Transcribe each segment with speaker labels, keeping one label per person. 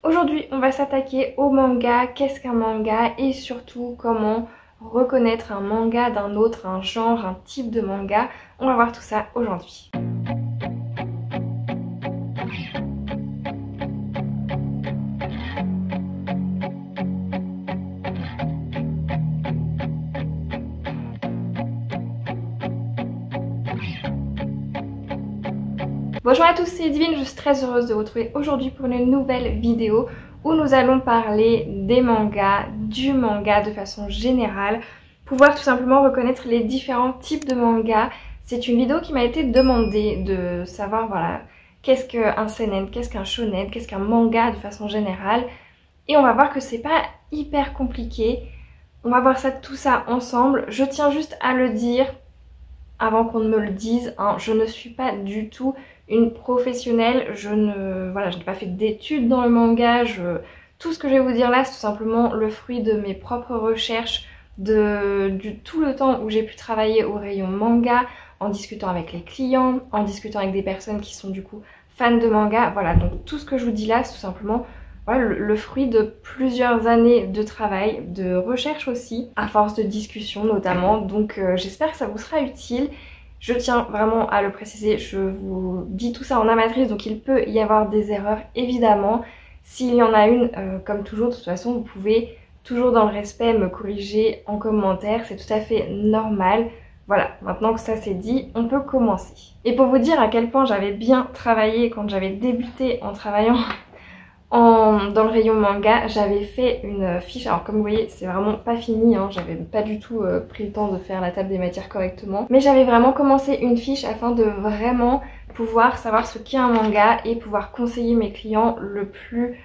Speaker 1: Aujourd'hui, on va s'attaquer au manga, qu'est-ce qu'un manga et surtout comment reconnaître un manga d'un autre, un genre, un type de manga. On va voir tout ça aujourd'hui. Bonjour à tous, c'est Divine, je suis très heureuse de vous retrouver aujourd'hui pour une nouvelle vidéo où nous allons parler des mangas, du manga de façon générale, pouvoir tout simplement reconnaître les différents types de mangas. C'est une vidéo qui m'a été demandée de savoir voilà qu'est-ce qu'un seinen, qu'est-ce qu'un shonen, qu'est-ce qu'un manga de façon générale. Et on va voir que c'est pas hyper compliqué, on va voir tout ça ensemble. Je tiens juste à le dire avant qu'on ne me le dise, hein, je ne suis pas du tout une professionnelle, je n'ai pas fait d'études dans le manga, tout ce que je vais vous dire là c'est tout simplement le fruit de mes propres recherches, tout le temps où j'ai pu travailler au rayon manga, en discutant avec les clients, en discutant avec des personnes qui sont du coup fans de manga, voilà, donc tout ce que je vous dis là c'est tout simplement voilà, le fruit de plusieurs années de travail, de recherche aussi, à force de discussion notamment, donc j'espère que ça vous sera utile. Je tiens vraiment à le préciser, je vous dis tout ça en amatrice, donc il peut y avoir des erreurs évidemment. S'il y en a une, comme toujours, de toute façon, vous pouvez toujours dans le respect me corriger en commentaire, c'est tout à fait normal. Voilà, maintenant que ça c'est dit, on peut commencer. Et pour vous dire à quel point j'avais bien travaillé quand j'avais débuté en travaillant dans le rayon manga, j'avais fait une fiche, alors comme vous voyez c'est vraiment pas fini, hein, j'avais pas du tout pris le temps de faire la table des matières correctement, mais j'avais vraiment commencé une fiche afin de vraiment pouvoir savoir ce qu'est un manga et pouvoir conseiller mes clients le plus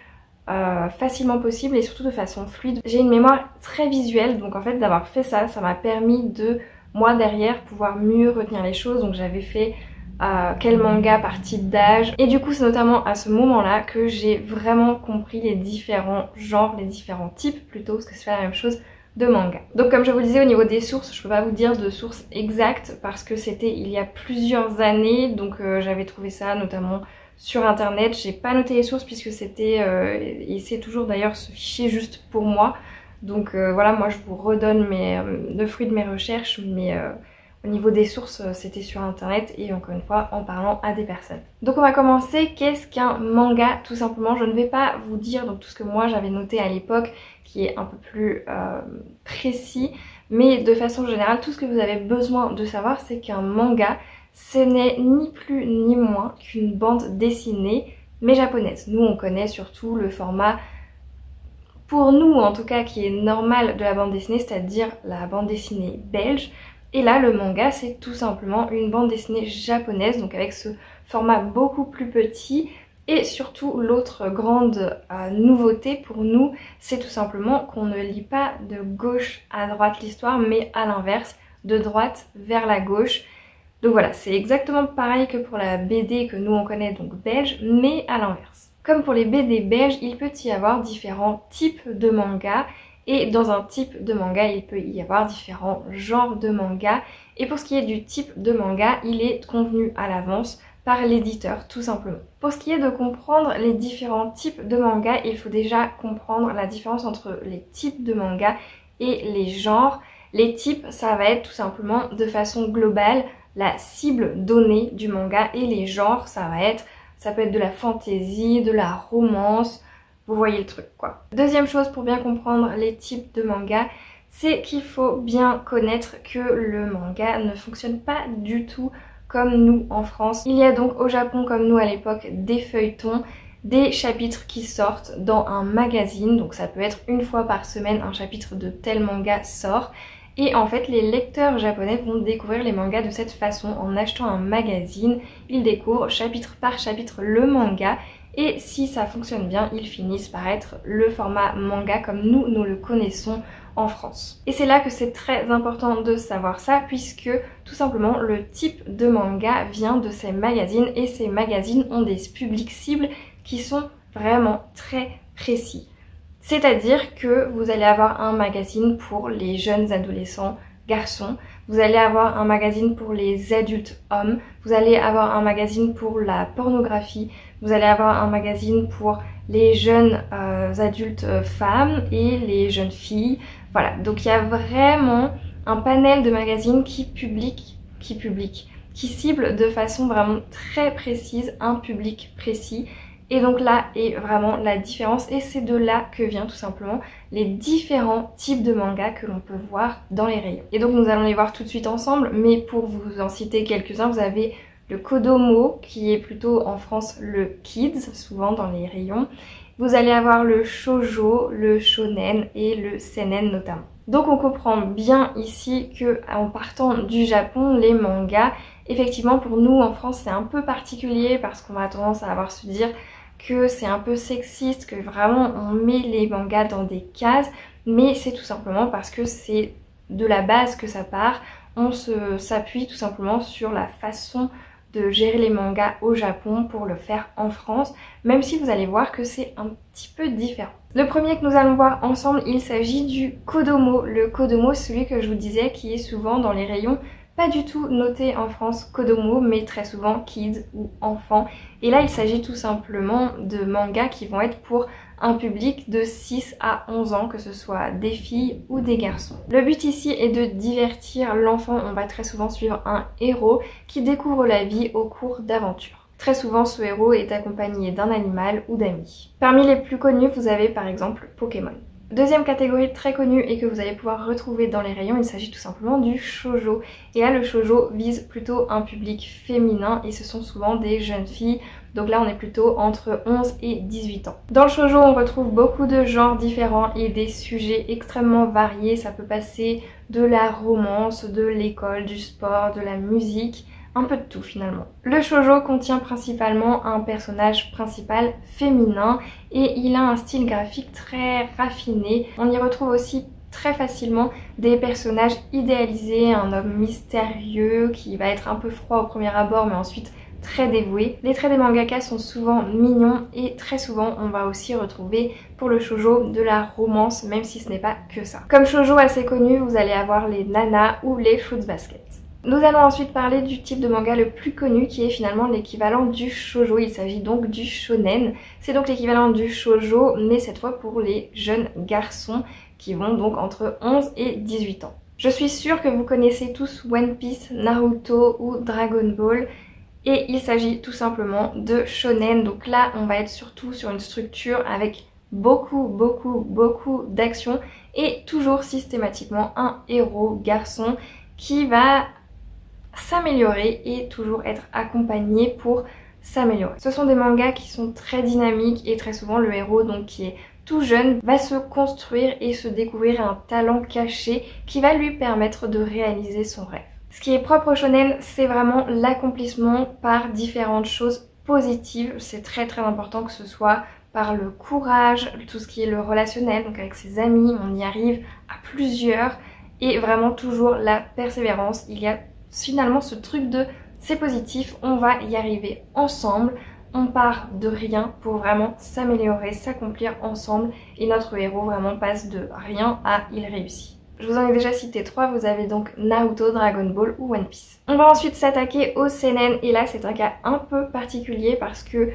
Speaker 1: facilement possible et surtout de façon fluide. J'ai une mémoire très visuelle, donc en fait d'avoir fait ça, ça m'a permis de moi derrière pouvoir mieux retenir les choses, donc j'avais fait quel manga par type d'âge, et du coup c'est notamment à ce moment là que j'ai vraiment compris les différents genres, les différents types plutôt, parce que c'est pas la même chose de manga. Donc comme je vous le disais au niveau des sources, je peux pas vous dire de source exacte parce que c'était il y a plusieurs années, donc j'avais trouvé ça notamment sur internet, j'ai pas noté les sources puisque c'était, et c'est toujours d'ailleurs ce fichier juste pour moi, donc voilà, moi je vous redonne le fruit de mes recherches, mais au niveau des sources, c'était sur internet et encore une fois en parlant à des personnes. Donc on va commencer, qu'est-ce qu'un manga tout simplement. Je ne vais pas vous dire donc tout ce que moi j'avais noté à l'époque qui est un peu plus précis, mais de façon générale tout ce que vous avez besoin de savoir c'est qu'un manga ce n'est ni plus ni moins qu'une bande dessinée mais japonaise. Nous on connaît surtout le format, pour nous en tout cas, qui est normal de la bande dessinée, c'est-à-dire la bande dessinée belge. Et là, le manga, c'est tout simplement une bande dessinée japonaise, donc avec ce format beaucoup plus petit. Et surtout, l'autre grande nouveauté pour nous, c'est tout simplement qu'on ne lit pas de gauche à droite l'histoire, mais à l'inverse, de droite vers la gauche. Donc voilà, c'est exactement pareil que pour la BD que nous on connaît, donc belge, mais à l'inverse. Comme pour les BD belges, il peut y avoir différents types de mangas. Et dans un type de manga, il peut y avoir différents genres de manga. Et pour ce qui est du type de manga, il est convenu à l'avance par l'éditeur, tout simplement. Pour ce qui est de comprendre les différents types de manga, il faut déjà comprendre la différence entre les types de manga et les genres. Les types, ça va être tout simplement de façon globale la cible donnée du manga, et les genres, ça peut être de la fantasy, de la romance. Vous voyez le truc quoi. Deuxième chose pour bien comprendre les types de manga, c'est qu'il faut bien connaître que le manga ne fonctionne pas du tout comme nous en France. Il y a donc au Japon, comme nous à l'époque, des feuilletons, des chapitres qui sortent dans un magazine, donc ça peut être une fois par semaine un chapitre de tel manga sort. Et en fait les lecteurs japonais vont découvrir les mangas de cette façon, en achetant un magazine, ils découvrent chapitre par chapitre le manga. Et si ça fonctionne bien, ils finissent par être le format manga comme nous le connaissons en France. Et c'est là que c'est très important de savoir ça, puisque tout simplement le type de manga vient de ces magazines, et ces magazines ont des publics cibles qui sont vraiment très précis. C'est-à-dire que vous allez avoir un magazine pour les jeunes adolescents garçons, vous allez avoir un magazine pour les adultes hommes, vous allez avoir un magazine pour la pornographie, vous allez avoir un magazine pour les jeunes adultes femmes et les jeunes filles. Voilà, donc il y a vraiment un panel de magazines qui cible de façon vraiment très précise un public précis. Et donc là est vraiment la différence et c'est de là que vient tout simplement les différents types de mangas que l'on peut voir dans les rayons. Et donc nous allons les voir tout de suite ensemble, mais pour vous en citer quelques-uns, vous avez le Kodomo qui est plutôt en France le Kids, souvent dans les rayons. Vous allez avoir le Shoujo, le Shonen et le Seinen notamment. Donc on comprend bien ici que en partant du Japon, les mangas, effectivement pour nous en France c'est un peu particulier parce qu'on a tendance à avoir se dire que c'est un peu sexiste, que vraiment on met les mangas dans des cases, mais c'est tout simplement parce que c'est de la base que ça part. On s'appuie tout simplement sur la façon de gérer les mangas au Japon pour le faire en France, même si vous allez voir que c'est un petit peu différent. Le premier que nous allons voir ensemble, il s'agit du Kodomo. Le Kodomo, c'est celui que je vous disais qui est souvent dans les rayons, pas du tout noté en France Kodomo, mais très souvent Kids ou enfants. Et là, il s'agit tout simplement de mangas qui vont être pour un public de 6 à 11 ans, que ce soit des filles ou des garçons. Le but ici est de divertir l'enfant. On va très souvent suivre un héros qui découvre la vie au cours d'aventures. Très souvent, ce héros est accompagné d'un animal ou d'amis. Parmi les plus connus, vous avez par exemple Pokémon. Deuxième catégorie très connue et que vous allez pouvoir retrouver dans les rayons, il s'agit tout simplement du shoujo. Et là, le shoujo vise plutôt un public féminin et ce sont souvent des jeunes filles. Donc là, on est plutôt entre 11 et 18 ans. Dans le shoujo, on retrouve beaucoup de genres différents et des sujets extrêmement variés. Ça peut passer de la romance, de l'école, du sport, de la musique, un peu de tout finalement. Le shoujo contient principalement un personnage principal féminin et il a un style graphique très raffiné. On y retrouve aussi très facilement des personnages idéalisés, un homme mystérieux qui va être un peu froid au premier abord mais ensuite très dévoué. Les traits des mangaka sont souvent mignons et très souvent on va aussi retrouver pour le shoujo de la romance, même si ce n'est pas que ça. Comme shoujo assez connu, vous allez avoir les nanas ou les fruits basket. Nous allons ensuite parler du type de manga le plus connu qui est finalement l'équivalent du shoujo. Il s'agit donc du shonen. C'est donc l'équivalent du shoujo mais cette fois pour les jeunes garçons qui vont donc entre 11 et 18 ans. Je suis sûre que vous connaissez tous One Piece, Naruto ou Dragon Ball. Et il s'agit tout simplement de shonen. Donc là, on va être surtout sur une structure avec beaucoup d'action et toujours systématiquement un héros garçon qui va s'améliorer et toujours être accompagné pour s'améliorer. Ce sont des mangas qui sont très dynamiques et très souvent le héros donc qui est tout jeune va se construire et se découvrir un talent caché qui va lui permettre de réaliser son rêve. Ce qui est propre au shonen, c'est vraiment l'accomplissement par différentes choses positives. C'est très important que ce soit par le courage, tout ce qui est le relationnel, donc avec ses amis, on y arrive à plusieurs et vraiment toujours la persévérance. Il y a finalement ce truc de c'est positif, on va y arriver ensemble. On part de rien pour vraiment s'améliorer, s'accomplir ensemble et notre héros vraiment passe de rien à il réussit. Je vous en ai déjà cité 3, vous avez donc Naruto, Dragon Ball ou One Piece. On va ensuite s'attaquer au seinen et là c'est un cas un peu particulier parce que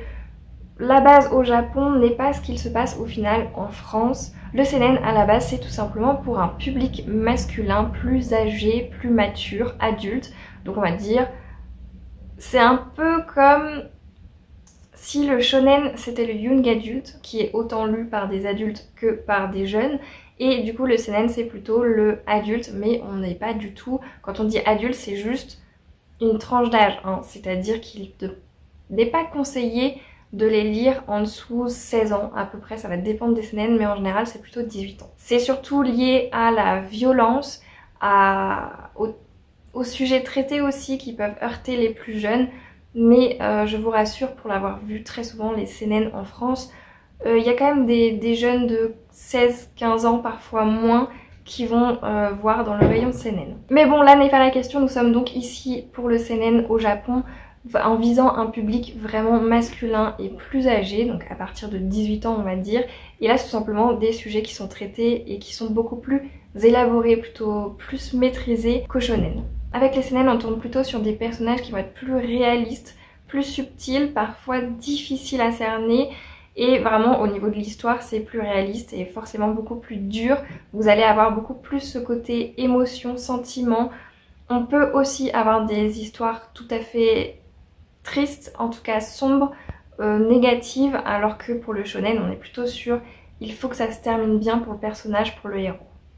Speaker 1: la base au Japon n'est pas ce qu'il se passe au final en France. Le seinen à la base c'est tout simplement pour un public masculin plus âgé, plus mature, adulte. Donc on va dire c'est un peu comme si le shonen c'était le young adult qui est autant lu par des adultes que par des jeunes. Et du coup le seinen c'est plutôt le adulte mais on n'est pas du tout, quand on dit adulte c'est juste une tranche d'âge, hein. C'est-à-dire qu'il n'est pas conseillé de les lire en dessous 16 ans à peu près, ça va dépendre des seinen mais en général c'est plutôt 18 ans. C'est surtout lié à la violence, aux sujets traités aussi qui peuvent heurter les plus jeunes mais je vous rassure pour l'avoir vu très souvent les seinen en France, il y a quand même des jeunes de 16-15 ans, parfois moins, qui vont voir dans le rayon seinen. Mais bon, là n'est pas la question, nous sommes donc ici pour le seinen au Japon, en visant un public vraiment masculin et plus âgé, donc à partir de 18 ans on va dire. Et là c'est tout simplement des sujets qui sont traités et qui sont beaucoup plus élaborés, plutôt plus maîtrisés qu'au shonen. Avec les seinen on tourne plutôt sur des personnages qui vont être plus réalistes, plus subtils, parfois difficiles à cerner, Et vraiment au niveau de l'histoire c'est plus réaliste et forcément beaucoup plus dur. Vous allez avoir beaucoup plus ce côté émotion, sentiment. On peut aussi avoir des histoires tout à fait tristes, en tout cas sombres, négatives, alors que pour le shonen on est plutôt sur il faut que ça se termine bien pour le personnage, pour le héros.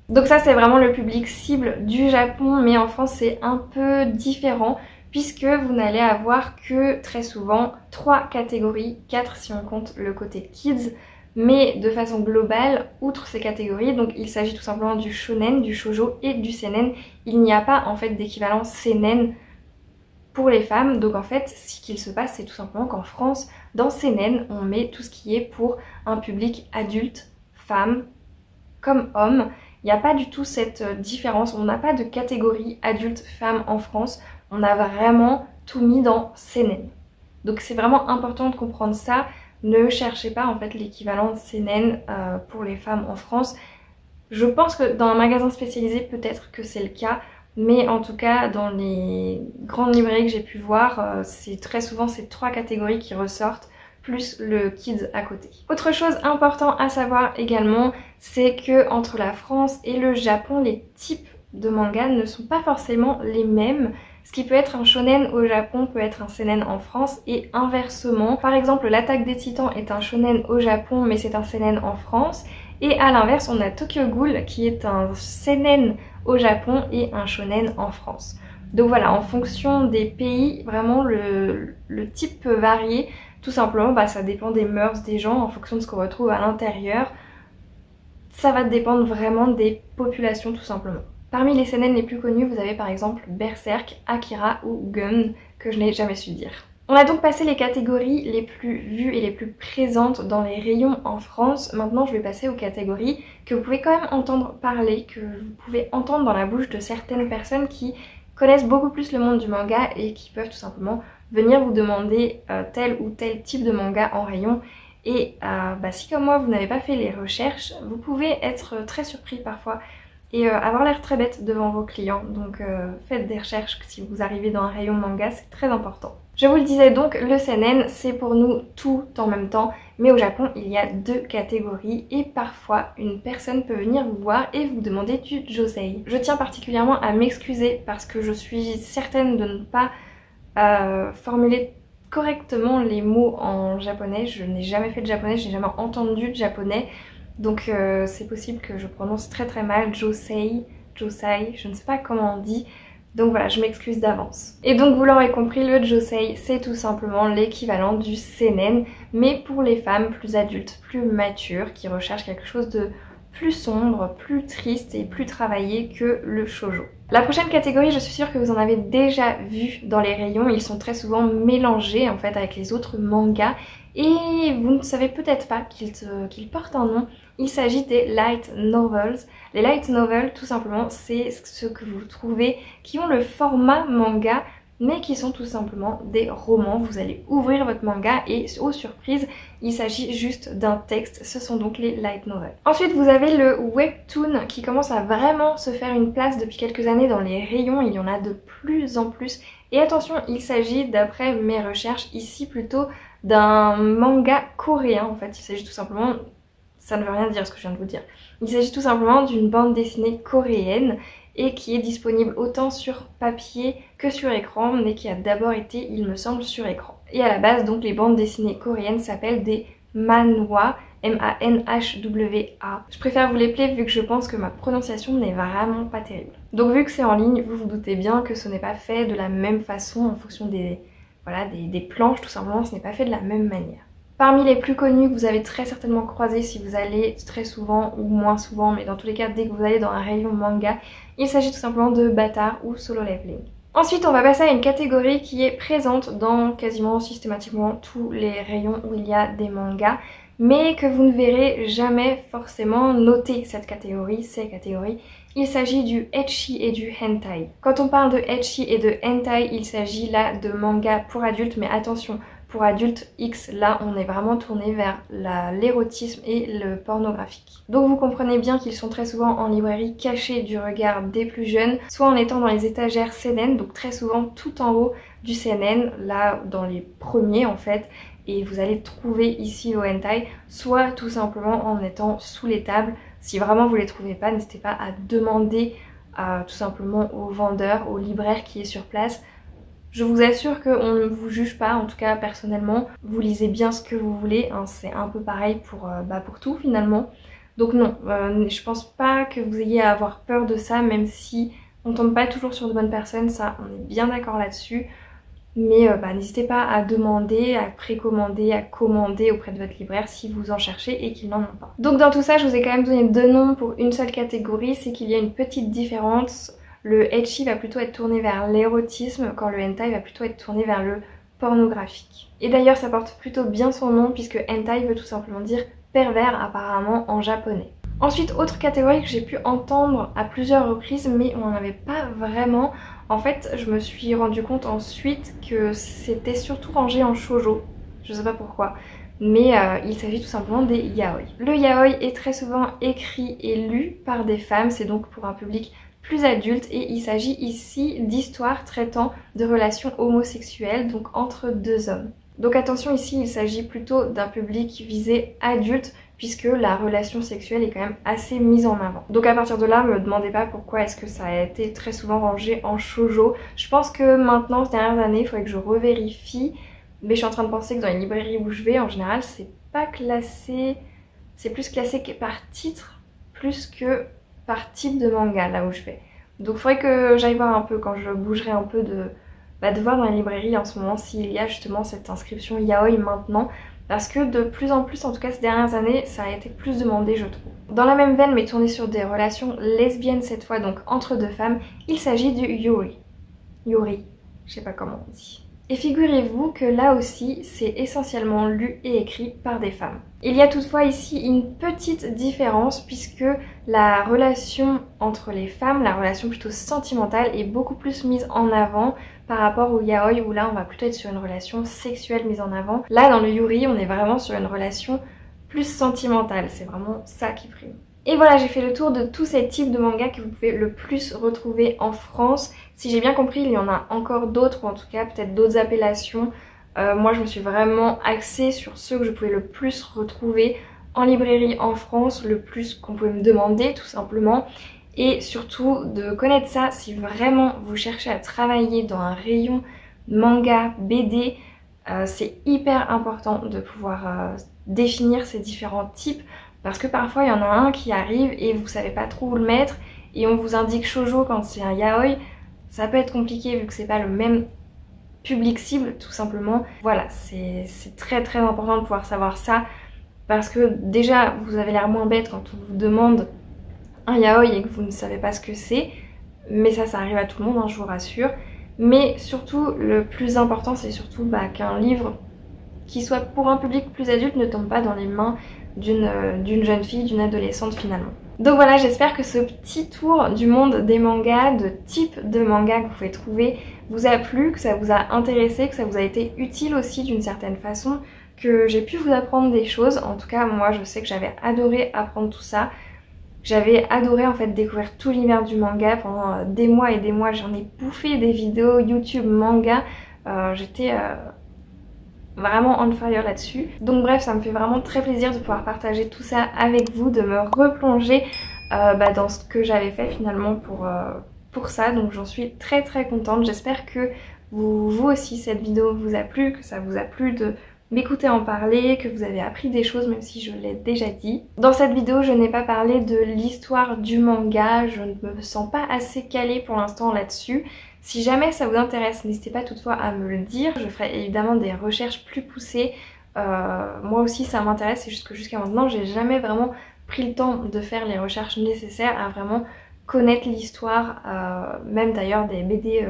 Speaker 1: Donc ça c'est vraiment le public cible du Japon, mais en France c'est un peu différent puisque vous n'allez avoir que très souvent 3 catégories, 4 si on compte le côté kids, mais de façon globale, outre ces catégories, donc il s'agit tout simplement du shonen, du shoujo et du seinen. Il n'y a pas en fait d'équivalent seinen pour les femmes, donc en fait ce qu'il se passe c'est tout simplement qu'en France, dans seinen, on met tout ce qui est pour un public adulte, femmes comme hommes. Il n'y a pas du tout cette différence, on n'a pas de catégorie adulte-femme en France, on a vraiment tout mis dans seinen. Donc c'est vraiment important de comprendre ça, ne cherchez pas en fait l'équivalent de seinen pour les femmes en France. Je pense que dans un magasin spécialisé peut-être que c'est le cas, mais en tout cas dans les grandes librairies que j'ai pu voir, c'est très souvent ces 3 catégories qui ressortent, plus le kids à côté. Autre chose importante à savoir également, c'est que entre la France et le Japon, les types de mangas ne sont pas forcément les mêmes. Ce qui peut être un shonen au Japon peut être un seinen en France et inversement. Par exemple, l'Attaque des Titans est un shonen au Japon mais c'est un seinen en France. Et à l'inverse, on a Tokyo Ghoul qui est un seinen au Japon et un shonen en France. Donc voilà, en fonction des pays, vraiment le type peut varier. Tout simplement, ça dépend des mœurs des gens en fonction de ce qu'on retrouve à l'intérieur. Ça va dépendre vraiment des populations tout simplement. Parmi les seinen les plus connus, vous avez par exemple Berserk, Akira ou Gun, que je n'ai jamais su dire. On a donc passé les catégories les plus vues et les plus présentes dans les rayons en France. Maintenant, je vais passer aux catégories que vous pouvez quand même entendre parler, que vous pouvez entendre dans la bouche de certaines personnes qui connaissent beaucoup plus le monde du manga et qui peuvent tout simplement venir vous demander tel ou tel type de manga en rayon. Et si comme moi vous n'avez pas fait les recherches, vous pouvez être très surpris parfois et avoir l'air très bête devant vos clients. Donc faites des recherches si vous arrivez dans un rayon manga, c'est très important. Je vous le disais donc, le seinen c'est pour nous tout en même temps, mais au Japon il y a 2 catégories et parfois une personne peut venir vous voir et vous demander du josei. Je tiens particulièrement à m'excuser parce que je suis certaine de ne pas formuler correctement les mots en japonais. Je n'ai jamais fait de japonais, je n'ai jamais entendu de japonais, donc c'est possible que je prononce très très mal josei, josai, je ne sais pas comment on dit. Donc voilà, je m'excuse d'avance. Et donc vous l'aurez compris, le josei c'est tout simplement l'équivalent du seinen, mais pour les femmes plus adultes, plus matures, qui recherchent quelque chose de plus sombre, plus triste et plus travaillé que le shoujo. La prochaine catégorie, je suis sûre que vous en avez déjà vu dans les rayons, ils sont très souvent mélangés en fait avec les autres mangas et vous ne savez peut-être pas qu'ils portent un nom. Il s'agit des light novels. Les light novels, tout simplement, c'est ce que vous trouvez qui ont le format manga mais qui sont tout simplement des romans. Vous allez ouvrir votre manga et aux surprises, il s'agit juste d'un texte. Ce sont donc les light novels. Ensuite, vous avez le webtoon qui commence à vraiment se faire une place depuis quelques années dans les rayons. Il y en a de plus en plus. Et attention, il s'agit, d'après mes recherches ici, plutôt d'un manga coréen. En fait, il s'agit tout simplement... Ça ne veut rien dire ce que je viens de vous dire. Il s'agit tout simplement d'une bande dessinée coréenne et qui est disponible autant sur papier que sur écran, mais qui a d'abord été, il me semble, sur écran. Et à la base, donc, les bandes dessinées coréennes s'appellent des manhwa, M-A-N-H-W-A. Je préfère vous les plaire vu que je pense que ma prononciation n'est vraiment pas terrible. Donc vu que c'est en ligne, vous vous doutez bien que ce n'est pas fait de la même façon en fonction des planches, tout simplement, ce n'est pas fait de la même manière. Parmi les plus connus que vous avez très certainement croisé si vous allez très souvent ou moins souvent, mais dans tous les cas dès que vous allez dans un rayon manga, il s'agit tout simplement de Bâtard ou Solo Leveling. Ensuite on va passer à une catégorie qui est présente dans quasiment systématiquement tous les rayons où il y a des mangas, mais que vous ne verrez jamais forcément noter ces catégories. Il s'agit du ecchi et du hentai. Quand on parle de ecchi et de hentai, il s'agit là de mangas pour adultes, mais attention, pour adultes X, là on est vraiment tourné vers l'érotisme et le pornographique. Donc vous comprenez bien qu'ils sont très souvent en librairie cachés du regard des plus jeunes, soit en étant dans les étagères seinen, donc très souvent tout en haut du seinen, là dans les premiers en fait, et vous allez trouver ici vos hentai, soit tout simplement en étant sous les tables. Si vraiment vous les trouvez pas, n'hésitez pas à demander tout simplement au vendeur, au libraire qui est sur place. Je vous assure qu'on ne vous juge pas, en tout cas personnellement, vous lisez bien ce que vous voulez, hein, c'est un peu pareil pour tout finalement. Donc non, je pense pas que vous ayez à avoir peur de ça, même si on tombe pas toujours sur de bonnes personnes, ça on est bien d'accord là-dessus. Mais n'hésitez pas à demander, à précommander, à commander auprès de votre libraire si vous en cherchez et qu'ils n'en ont pas. Donc dans tout ça, je vous ai quand même donné 2 noms pour une seule catégorie, c'est qu'il y a une petite différence. Le ecchi va plutôt être tourné vers l'érotisme, quand le hentai va plutôt être tourné vers le pornographique. Et d'ailleurs ça porte plutôt bien son nom puisque hentai veut tout simplement dire pervers apparemment en japonais. Ensuite, autre catégorie que j'ai pu entendre à plusieurs reprises mais on n'en avait pas vraiment. En fait, je me suis rendu compte ensuite que c'était surtout rangé en shoujo. Je sais pas pourquoi. Mais il s'agit tout simplement des yaoi. Le yaoi est très souvent écrit et lu par des femmes, c'est donc pour un public plus adulte et il s'agit ici d'histoires traitant de relations homosexuelles, donc entre 2 hommes. Donc attention, ici il s'agit plutôt d'un public visé adulte puisque la relation sexuelle est quand même assez mise en avant. Donc à partir de là, me demandez pas pourquoi est-ce que ça a été très souvent rangé en shoujo. Je pense que maintenant, ces dernières années, il faudrait que je revérifie, mais je suis en train de penser que dans les librairies où je vais, en général, c'est pas classé, c'est plus classé que par titre, plus que par type de manga là où je vais. Donc il faudrait que j'aille voir un peu quand je bougerai un peu de voir dans les librairies en ce moment s'il y a justement cette inscription yaoi maintenant. Parce que de plus en plus, en tout cas ces dernières années, ça a été plus demandé je trouve. Dans la même veine mais tourné sur des relations lesbiennes cette fois, donc entre 2 femmes, il s'agit du yuri. Yuri, je sais pas comment on dit. Et figurez-vous que là aussi, c'est essentiellement lu et écrit par des femmes. Il y a toutefois ici une petite différence puisque la relation entre les femmes, la relation plutôt sentimentale, est beaucoup plus mise en avant par rapport au yaoi où là on va plutôt être sur une relation sexuelle mise en avant. Là dans le yuri, on est vraiment sur une relation plus sentimentale, c'est vraiment ça qui prime. Et voilà, j'ai fait le tour de tous ces types de mangas que vous pouvez le plus retrouver en France. Si j'ai bien compris, il y en a encore d'autres, ou en tout cas peut-être d'autres appellations. Moi je me suis vraiment axée sur ceux que je pouvais le plus retrouver en librairie en France, le plus qu'on pouvait me demander tout simplement. Et surtout de connaître ça si vraiment vous cherchez à travailler dans un rayon manga, BD, c'est hyper important de pouvoir définir ces différents types. Parce que parfois il y en a un qui arrive et vous savez pas trop où le mettre et on vous indique shoujo quand c'est un yaoi, ça peut être compliqué vu que c'est pas le même public cible tout simplement. Voilà, c'est très très important de pouvoir savoir ça parce que déjà vous avez l'air moins bête quand on vous demande un yaoi et que vous ne savez pas ce que c'est, mais ça arrive à tout le monde hein, je vous rassure. Mais surtout le plus important c'est surtout qu'un livre qui soit pour un public plus adulte ne tombe pas dans les mains d'une jeune fille, d'une adolescente finalement. Donc voilà, j'espère que ce petit tour du monde des mangas, de type de manga que vous pouvez trouver, vous a plu, que ça vous a intéressé, que ça vous a été utile aussi d'une certaine façon, que j'ai pu vous apprendre des choses. En tout cas, moi je sais que j'avais adoré apprendre tout ça. J'avais adoré en fait découvrir tout l'univers du manga pendant des mois et des mois. J'en ai bouffé des vidéos YouTube manga. J'étais vraiment on fire là-dessus. Donc bref, ça me fait vraiment très plaisir de pouvoir partager tout ça avec vous, de me replonger dans ce que j'avais fait finalement pour ça. Donc j'en suis très très contente. J'espère que vous aussi cette vidéo vous a plu, que ça vous a plu de m'écouter en parler, que vous avez appris des choses même si je l'ai déjà dit. Dans cette vidéo, je n'ai pas parlé de l'histoire du manga, je ne me sens pas assez calée pour l'instant là-dessus. Si jamais ça vous intéresse, n'hésitez pas toutefois à me le dire. Je ferai évidemment des recherches plus poussées. Moi aussi ça m'intéresse, c'est juste que jusqu'à maintenant j'ai jamais vraiment pris le temps de faire les recherches nécessaires à vraiment connaître l'histoire, même d'ailleurs des BD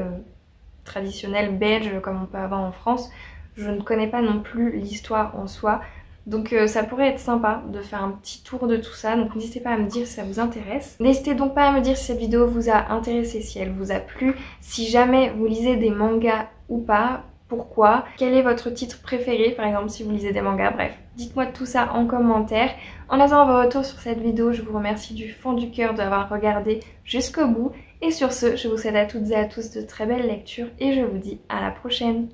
Speaker 1: traditionnels belges comme on peut avoir en France. Je ne connais pas non plus l'histoire en soi. Donc ça pourrait être sympa de faire un petit tour de tout ça, donc n'hésitez pas à me dire si ça vous intéresse. N'hésitez donc pas à me dire si cette vidéo vous a intéressé, si elle vous a plu, si jamais vous lisez des mangas ou pas, pourquoi, quel est votre titre préféré par exemple si vous lisez des mangas, bref. Dites-moi tout ça en commentaire. En attendant vos retours sur cette vidéo, je vous remercie du fond du cœur d'avoir regardé jusqu'au bout. Et sur ce, je vous souhaite à toutes et à tous de très belles lectures et je vous dis à la prochaine.